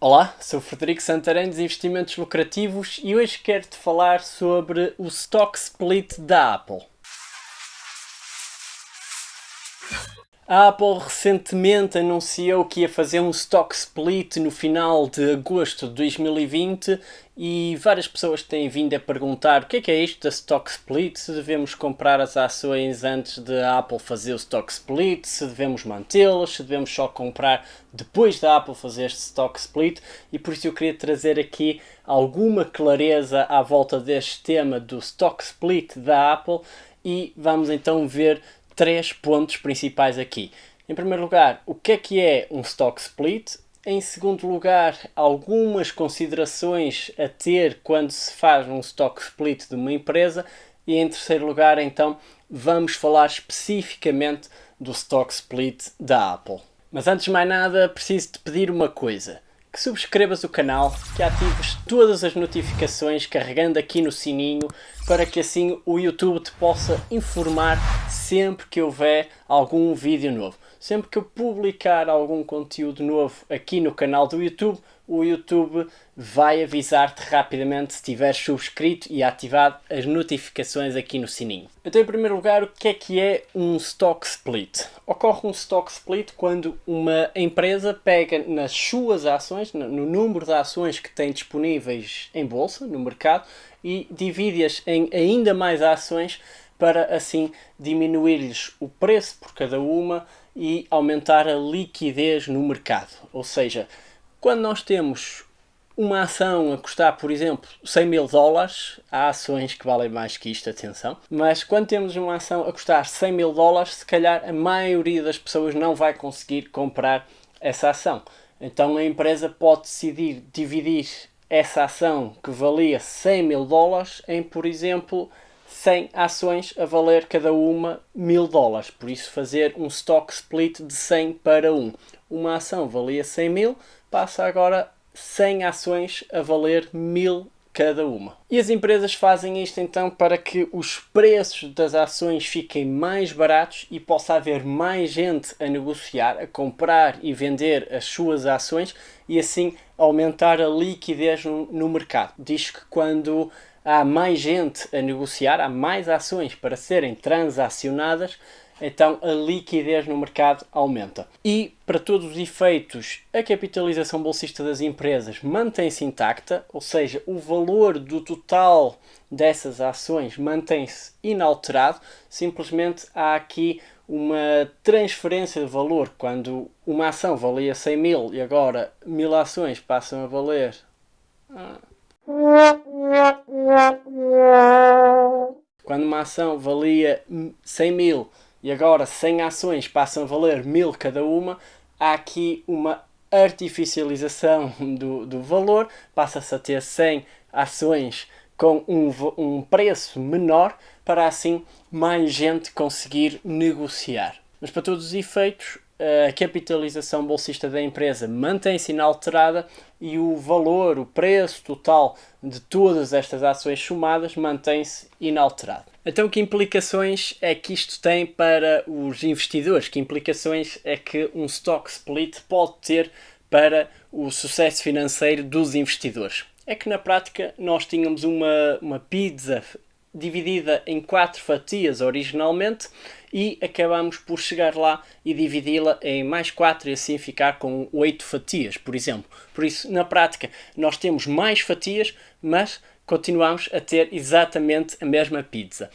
Olá, sou o Frederico Santarém dos Investimentos Lucrativos e hoje quero-te falar sobre o Stock Split da Apple. A Apple recentemente anunciou que ia fazer um Stock Split no final de agosto de 2020 e várias pessoas têm vindo a perguntar o que é isto da Stock Split, se devemos comprar as ações antes de a Apple fazer o Stock Split, se devemos mantê-las, se devemos só comprar depois da Apple fazer este Stock Split, e por isso eu queria trazer aqui alguma clareza à volta deste tema do Stock Split da Apple e vamos então ver três pontos principais aqui. Em primeiro lugar, o que é um Stock Split? Em segundo lugar, algumas considerações a ter quando se faz um Stock Split de uma empresa. E em terceiro lugar, então, vamos falar especificamente do Stock Split da Apple. Mas antes de mais nada, preciso-te pedir uma coisa. Que subscrevas o canal, que atives todas as notificações carregando aqui no sininho, para que assim o YouTube te possa informar sempre que houver algum vídeo novo. Sempre que eu publicar algum conteúdo novo aqui no canal do YouTube, o YouTube vai avisar-te rapidamente se estiveres subscrito e ativado as notificações aqui no sininho. Então, em primeiro lugar, o que é um Stock Split? Ocorre um Stock Split quando uma empresa pega nas suas ações, no número de ações que tem disponíveis em bolsa, no mercado, e divide-as em ainda mais ações para assim diminuir-lhes o preço por cada uma e aumentar a liquidez no mercado. Ou seja, quando nós temos uma ação a custar, por exemplo, 100 mil dólares, há ações que valem mais que isto, atenção, mas quando temos uma ação a custar 100 mil dólares, se calhar a maioria das pessoas não vai conseguir comprar essa ação. Então a empresa pode decidir dividir essa ação que valia 100 mil dólares em, por exemplo, 100 ações a valer cada uma 1000 dólares. Por isso fazer um Stock Split de 100 para 1. Uma ação valia 100 mil, passa agora 100 ações a valer 1000 cada uma. E as empresas fazem isto então para que os preços das ações fiquem mais baratos e possa haver mais gente a negociar, a comprar e vender as suas ações e assim aumentar a liquidez no mercado. Diz que quando há mais gente a negociar, há mais ações para serem transacionadas, então a liquidez no mercado aumenta. E, para todos os efeitos, a capitalização bolsista das empresas mantém-se intacta, ou seja, o valor do total dessas ações mantém-se inalterado, simplesmente há aqui uma transferência de valor. Quando uma ação valia 100 mil e agora 1000 ações passam a valer... Quando uma ação valia 100 mil e agora 100 ações passam a valer 1000 cada uma, há aqui uma artificialização do valor, passa-se a ter 100 ações com um preço menor para assim mais gente conseguir negociar. Mas para todos os efeitos, a capitalização bolsista da empresa mantém-se inalterada e o valor, o preço total de todas estas ações somadas mantém-se inalterado. Então, que implicações é que isto tem para os investidores? Que implicações é que um Stock Split pode ter para o sucesso financeiro dos investidores? É que na prática nós tínhamos uma pizza dividida em 4 fatias originalmente e acabamos por chegar lá e dividi-la em mais 4 e assim ficar com 8 fatias, por exemplo. Por isso, na prática, nós temos mais fatias, mas continuamos a ter exatamente a mesma pizza.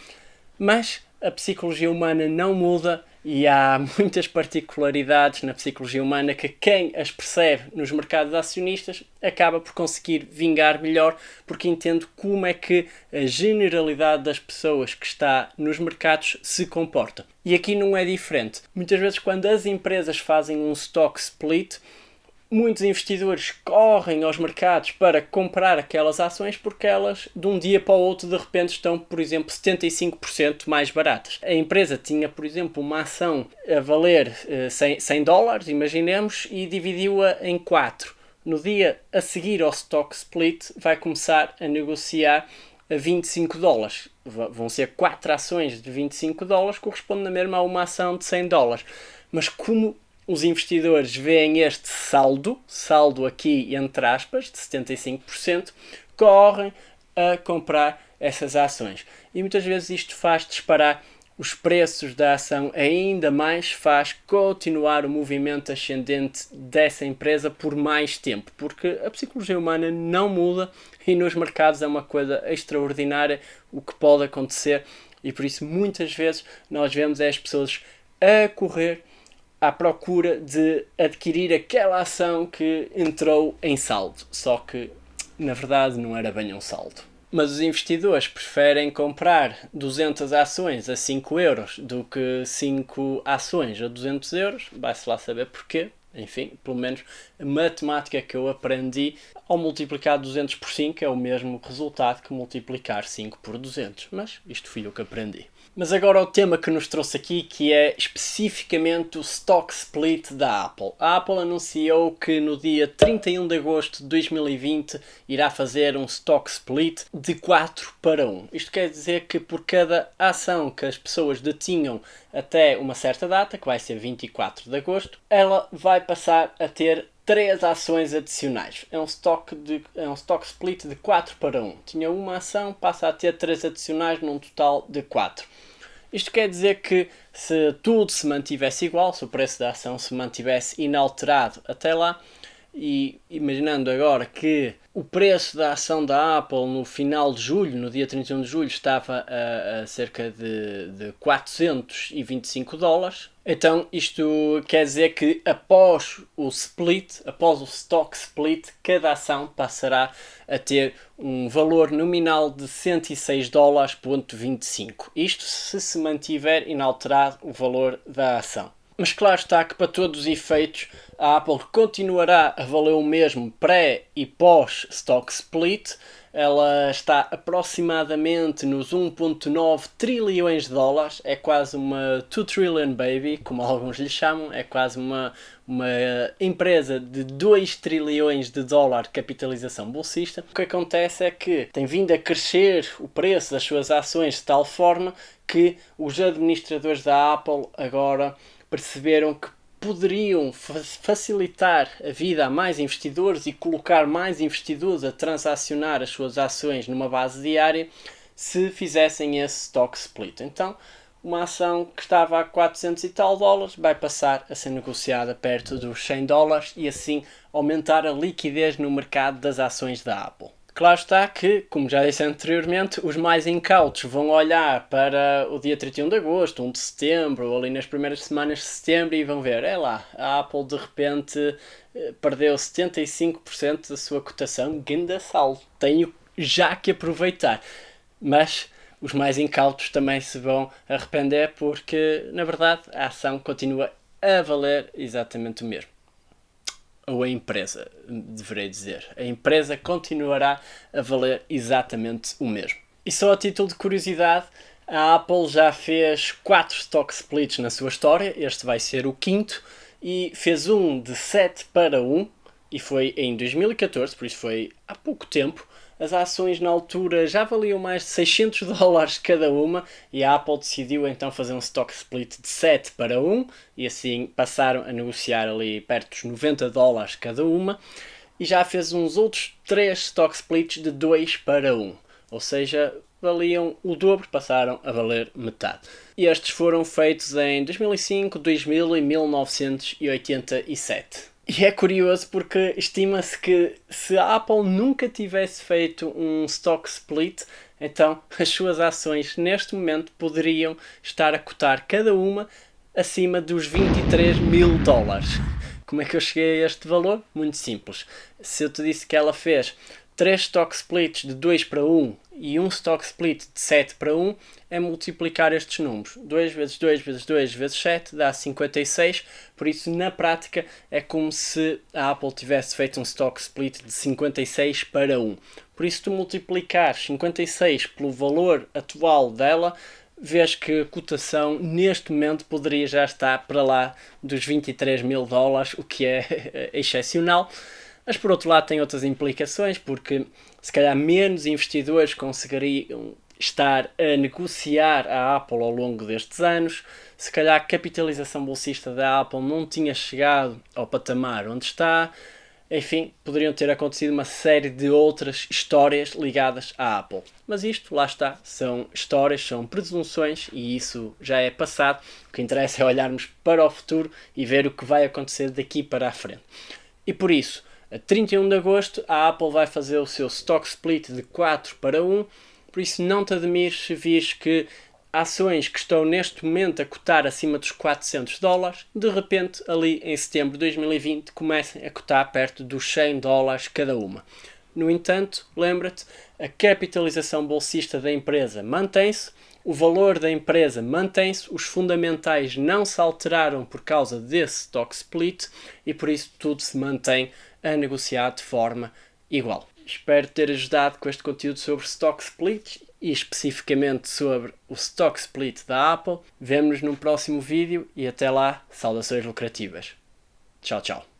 Mas a psicologia humana não muda e há muitas particularidades na psicologia humana que quem as percebe nos mercados acionistas acaba por conseguir vingar melhor, porque entende como é que a generalidade das pessoas que está nos mercados se comporta. E aqui não é diferente. Muitas vezes quando as empresas fazem um stock split, muitos investidores correm aos mercados para comprar aquelas ações porque elas, de um dia para o outro, de repente estão, por exemplo, 75% mais baratas. A empresa tinha, por exemplo, uma ação a valer 100 dólares, imaginemos, e dividiu-a em 4. No dia a seguir ao stock split, vai começar a negociar a 25 dólares. Vão ser 4 ações de 25 dólares, corresponde na mesma a uma ação de 100 dólares. Mas como os investidores veem este saldo aqui entre aspas, de 75%, correm a comprar essas ações. E muitas vezes isto faz disparar os preços da ação ainda mais, faz continuar o movimento ascendente dessa empresa por mais tempo, porque a psicologia humana não muda e nos mercados é uma coisa extraordinária o que pode acontecer, e por isso muitas vezes nós vemos as pessoas a correr à procura de adquirir aquela ação que entrou em saldo, só que na verdade não era bem um saldo. Mas os investidores preferem comprar 200 ações a 5 euros do que 5 ações a 200 euros. Vai-se lá saber porquê. Enfim, pelo menos a matemática que eu aprendi, ao multiplicar 200 por 5 é o mesmo resultado que multiplicar 5 por 200. Mas isto fui eu que aprendi. Mas agora o tema que nos trouxe aqui, que é especificamente o stock split da Apple. A Apple anunciou que no dia 31 de agosto de 2020 irá fazer um stock split de 4 para 1. Isto quer dizer que por cada ação que as pessoas detinham até uma certa data, que vai ser 24 de agosto, ela vai passar a ter 3 ações adicionais. É um stock split de 4 para 1. Tinha uma ação, passa a ter 3 adicionais num total de 4. Isto quer dizer que se tudo se mantivesse igual, se o preço da ação se mantivesse inalterado até lá, e imaginando agora que o preço da ação da Apple no final de julho, no dia 31 de julho, estava a cerca de 425 dólares, então isto quer dizer que após o stock split, cada ação passará a ter um valor nominal de 106 dólares,25. Isto se mantiver inalterado o valor da ação. Mas claro está que para todos os efeitos a Apple continuará a valer o mesmo pré e pós stock split. Ela está aproximadamente nos 1,9 trilhões de dólares, é quase uma 2 trillion baby, como alguns lhe chamam, é quase uma empresa de 2 trilhões de dólares de capitalização bolsista. O que acontece é que tem vindo a crescer o preço das suas ações de tal forma que os administradores da Apple agora perceberam que poderiam facilitar a vida a mais investidores e colocar mais investidores a transacionar as suas ações numa base diária se fizessem esse stock split. Então, uma ação que estava a 400 e tal dólares vai passar a ser negociada perto dos 100 dólares e assim aumentar a liquidez no mercado das ações da Apple. Claro está que, como já disse anteriormente, os mais incautos vão olhar para o dia 31 de agosto, 1 de setembro, ou ali nas primeiras semanas de setembro e vão ver, é lá, a Apple de repente perdeu 75% da sua cotação, ganda saldo, tenho já que aproveitar. Mas os mais incautos também se vão arrepender porque, na verdade, a ação continua a valer exatamente o mesmo. Ou a empresa, deverei dizer. A empresa continuará a valer exatamente o mesmo. E só a título de curiosidade, a Apple já fez 4 stock splits na sua história, este vai ser o 5º, e fez um de 7 para 1, e foi em 2014, por isso foi há pouco tempo. As ações na altura já valiam mais de 600 dólares cada uma e a Apple decidiu então fazer um stock split de 7 para 1 e assim passaram a negociar ali perto dos 90 dólares cada uma e já fez uns outros 3 stock splits de 2 para 1, ou seja, valiam o dobro, passaram a valer metade. E estes foram feitos em 2005, 2000 e 1987. E é curioso porque estima-se que se a Apple nunca tivesse feito um stock split, então as suas ações neste momento poderiam estar a cotar cada uma acima dos 23 mil dólares. Como é que eu cheguei a este valor? Muito simples. Se eu te disse que ela fez 3 stock splits de 2 para 1 e um stock split de 7 para 1, é multiplicar estes números. 2 vezes 2 vezes 2 vezes 7 dá 56, por isso na prática é como se a Apple tivesse feito um stock split de 56 para 1. Por isso tu multiplicares 56 pelo valor atual dela, vês que a cotação neste momento poderia já estar para lá dos 23 mil dólares, o que é excepcional. Mas por outro lado tem outras implicações, porque se calhar menos investidores conseguiriam estar a negociar a Apple ao longo destes anos. Se calhar a capitalização bolsista da Apple não tinha chegado ao patamar onde está. Enfim, poderiam ter acontecido uma série de outras histórias ligadas à Apple. Mas isto, lá está, são histórias, são presunções e isso já é passado. O que interessa é olharmos para o futuro e ver o que vai acontecer daqui para a frente. E por isso, a 31 de agosto, a Apple vai fazer o seu stock split de 4-1. Por isso, não te admires se vires que ações que estão neste momento a cotar acima dos $400, de repente, ali em setembro de 2020, comecem a cotar perto dos $100 cada uma. No entanto, lembra-te, a capitalização bolsista da empresa mantém-se, o valor da empresa mantém-se, os fundamentais não se alteraram por causa desse stock split e por isso tudo se mantém a negociar de forma igual. Espero ter ajudado com este conteúdo sobre stock split e especificamente sobre o stock split da Apple. Vemo-nos num próximo vídeo e até lá, saudações lucrativas. Tchau, tchau.